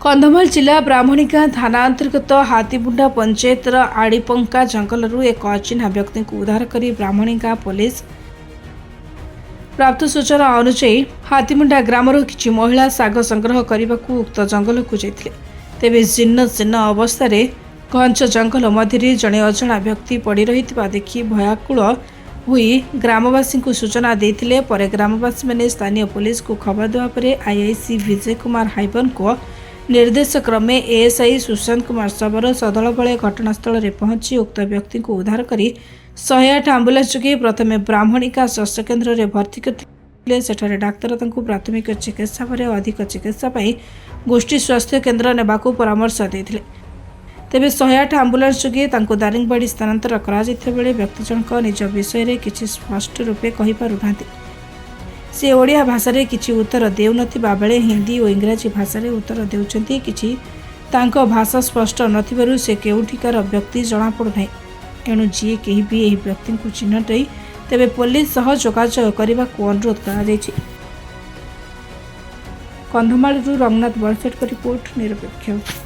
कंधमाल जिला ब्राह्मणिका थाना अंतर्गत हाथीमुंडा पंचायतर आड़ीपंका जंगलरू एक अचिन्हा व्यक्ति को उद्धार कर ब्राह्मणिका पुलिस प्राप्त सूचना अनुसार हाथीमुंडा ग्रामर किछि महिला साग संग्रह करने को उक्त जंगल को जाइथिले। तेबे जीर्ण जीर्ण अवस्था घंच जंगल मध्य जड़े अजणा व्यक्ति पड़ रही देखि भयाकुल हुई ग्रामवासी को सूचना देते पर ग्रामवासी मैंने स्थानीय पुलिस को खबर देवा पर आईआईसी विजय कुमार हाइबन को निर्देश क्रमे एएसआई सुशांत कुमार सबर सदल बले घटनास्थल में पहुंची उक्त व्यक्ति को उद्धार कर 108 आंबुलांस जोगे प्रथमे ब्राह्मणिका स्वास्थ्य केन्द्र में भर्ती करथिले। सेठारे डाक्तर तांको प्राथमिक चिकित्सा पर अधिक चिकित्सा पाई गोष्ठी स्वास्थ्य केन्द्र नेबाकू परामर्श देथिले। तेबे 108 आंबुलांस जोगे तांको दारिंगबाड़ी स्थानांतर करा जैथिबा बेले व्यक्ति जनक निज विषय में किछि स्पष्ट रूपे कहि पारुनांती। से ओडिया भाषा रे किछि उत्तर देउनथिबा बेले हिंदी और इंग्राजी भाषा रे उत्तर देउछंती। किछि तांको भाषा स्पष्ट नथिबारु से केउठिकार व्यक्ति जणा पडु नै। एणु जी केही भी एही व्यक्ति को चिन्हटै तेबे पुलिस सह जोगाजोग करने को अनुरोध करा। कंधमाल रंगनाथ बलसेट का रिपोर्ट निरपेक्ष।